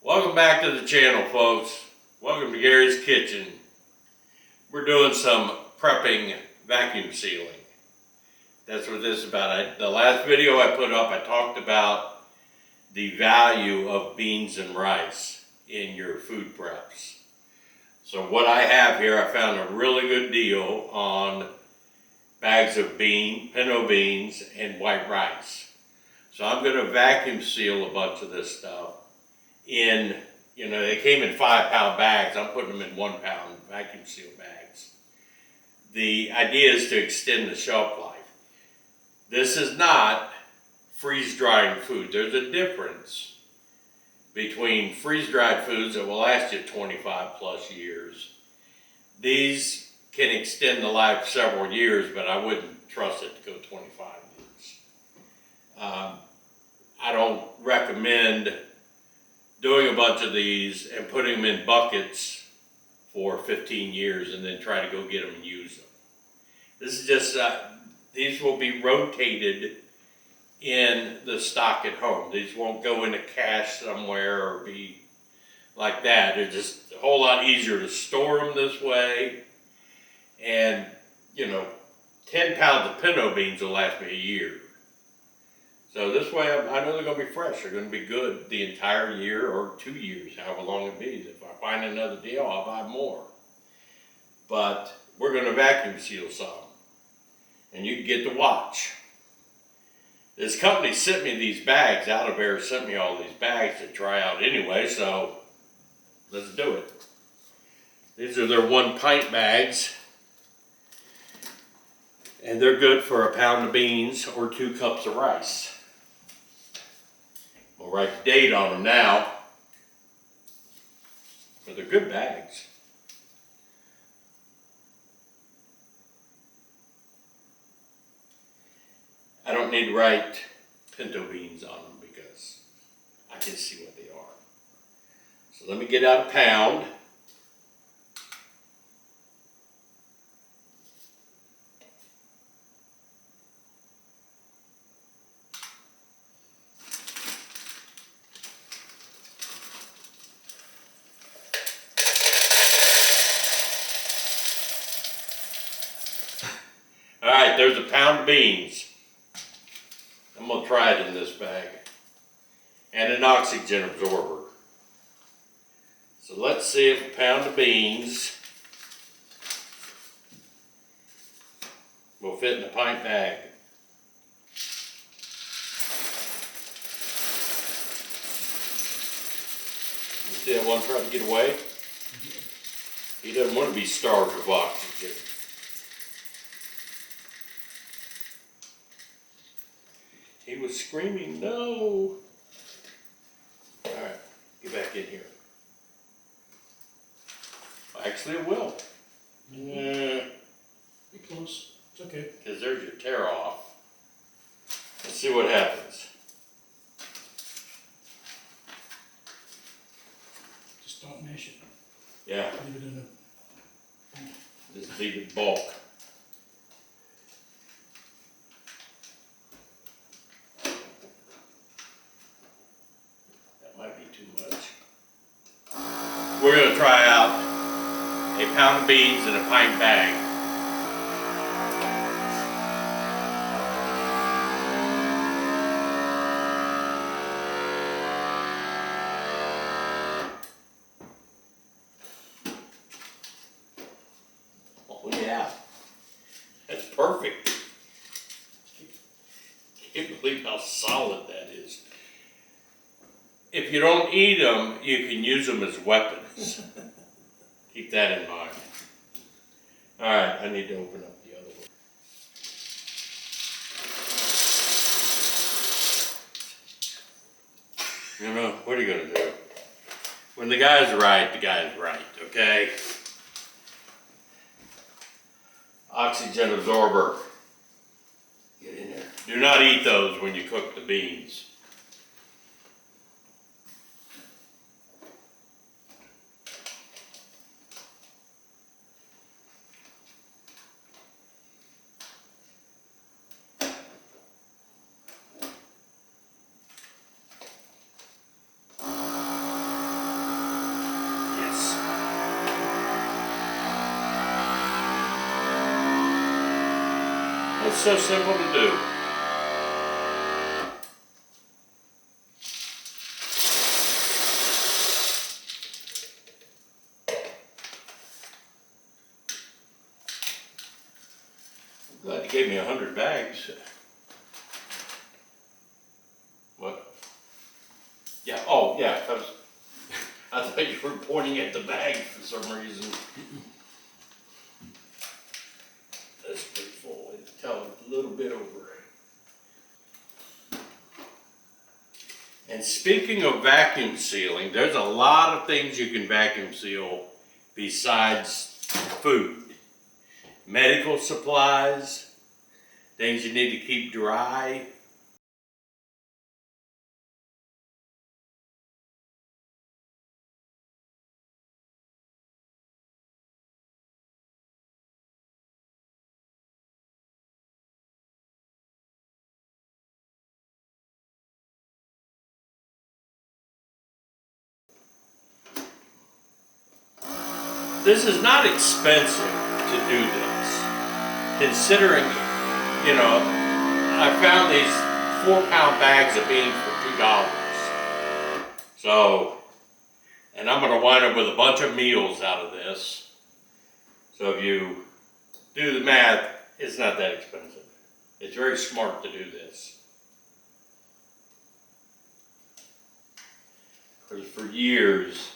Welcome back to the channel, folks. Welcome to Gary's Kitchen. We're doing some prepping vacuum sealing. That's what this is about. The last video I put up, I talked about the value of beans and rice in your food preps. So what I have here, I found a really good deal on bags of pinto beans and white rice. So I'm going to vacuum seal a bunch of this stuff in, they came in 5-pound bags. I'm putting them in 1-pound vacuum seal bags. The idea is to extend the shelf life. This is not freeze-drying food. There's a difference between freeze-dried foods that will last you 25 plus years. These can extend the life several years, but I wouldn't trust it to go 25 years. I don't recommend doing a bunch of these and putting them in buckets for 15 years and then try to go get them and use them. This is just, these will be rotated in the stock at home. These won't go into cache somewhere or be like that. They're just a whole lot easier to store them this way. And, 10 pounds of pinto beans will last me a year. So this way, I know they're going to be fresh. They're going to be good the entire year or 2 years, however long it be. If I find another deal, I'll buy more. But we're going to vacuum seal some. And you can get to watch. This company sent me these bags. Out of Air sent me all these bags to try out anyway, so let's do it. These are their 1-pint bags. And they're good for 1 pound of beans or 2 cups of rice. We'll write the date on them now. But they're good bags. I don't need to write pinto beans on them because I can see what they are. So let me get out a pound. All right, there's a pound of beans. I'm going to try it in this bag. And an oxygen absorber. So let's see if a pound of beans will fit in a pint bag. You see that one trying to get away? He doesn't want to be starved of oxygen. He was screaming, no. All right, get back in here. Actually, it will. Be close. It's okay. Because there's your tear off. Let's see what happens. Just don't mash it. Yeah, Leave it in just leave it bulk. Might be too much. We're going to try out a pound of beans in a pint bag. Oh yeah, that's perfect. Can't believe how solid that is. If you don't eat them, you can use them as weapons. Keep that in mind. All right, I need to open up the other one. What are you going to do? When the guy's right, okay? Oxygen absorber. Get in there. Do not eat those when you cook the beans. It's so simple to do. I'm glad you gave me 100 bags. What? Yeah, oh, yeah. I thought you were pointing at the bag for some reason. That's pretty full. It's telling a little bit over. And speaking of vacuum sealing, there's a lot of things you can vacuum seal besides food. Medical supplies, things you need to keep dry. This is not expensive to do this, considering, you know, I found these 4-pound bags of beans for $2. So, and I'm gonna wind up with a bunch of meals out of this. So if you do the math, it's not that expensive. It's very smart to do this. Because for years,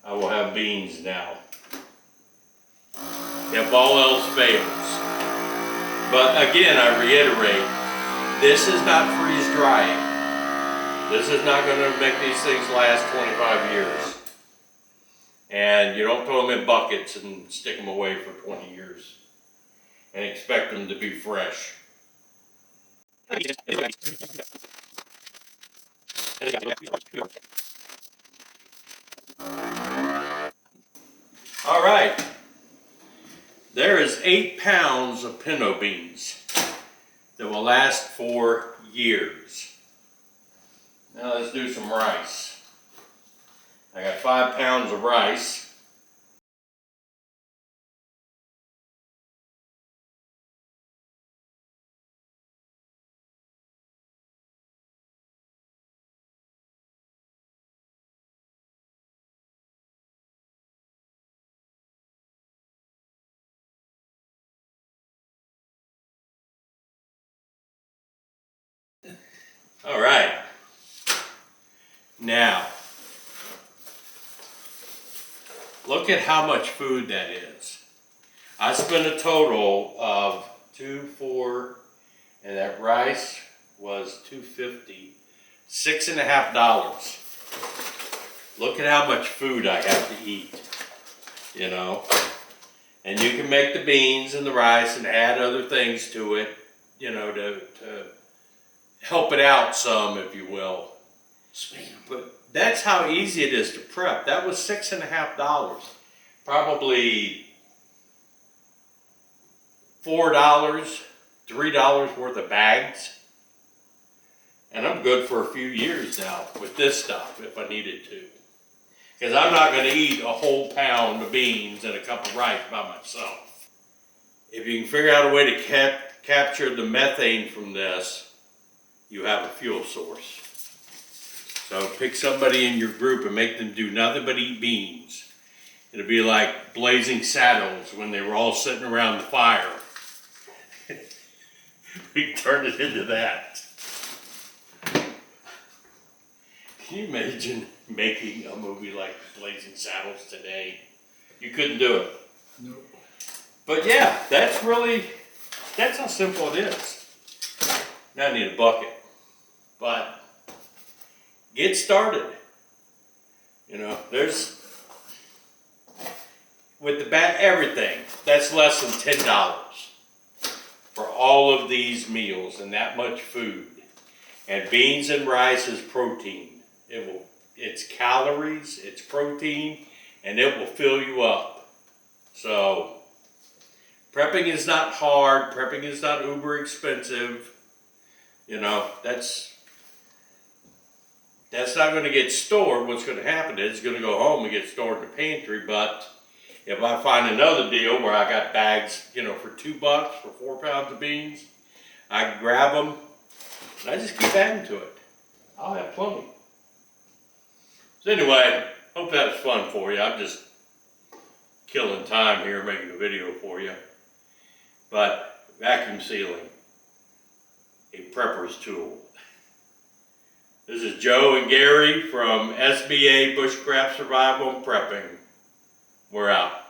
I will have beans now, if all else fails. But again, I reiterate, this is not freeze drying. This is not going to make these things last 25 years. And you don't throw them in buckets and stick them away for 20 years and expect them to be fresh. All right, there is 8 pounds of pinto beans that will last for years. Now let's do some rice. I got 5 pounds of rice. All right. Now, look at how much food that is. I spent a total of 2, 4, and that rice was $2.50, $6.50. Look at how much food I have to eat, you know. And you can make the beans and the rice and add other things to it, you know, to help it out some, if you will. But that's how easy it is to prep. That was $6.50. Probably $4, $3 worth of bags. And I'm good for a few years now with this stuff if I needed to. Because I'm not going to eat a whole pound of beans and a cup of rice by myself. If you can figure out a way to capture the methane from this, you have a fuel source. So pick somebody in your group and make them do nothing but eat beans. It'll be like Blazing Saddles when they were all sitting around the fire. We turned it into that. Can you imagine making a movie like Blazing Saddles today? You couldn't do it. Nope. But yeah, that's how simple it is. Now I need a bucket. But get started. You know, there's, with the everything, that's less than $10 for all of these meals and that much food. And beans and rice is protein. It's calories, it's protein, and it will fill you up. So, prepping is not hard, prepping is not uber expensive. You know, that's not going to get stored. What's going to happen is it's going to go home and get stored in the pantry, but If I find another deal where I got bags, you know, for $2 for 4 pounds of beans, I grab them and I just keep adding to it. I'll have plenty. So anyway, hope that was fun for you. I'm just killing time here making a video for you. But vacuum sealing, a prepper's tool. This is Joe and Gary from SBA Bushcraft Survival and Prepping. We're out.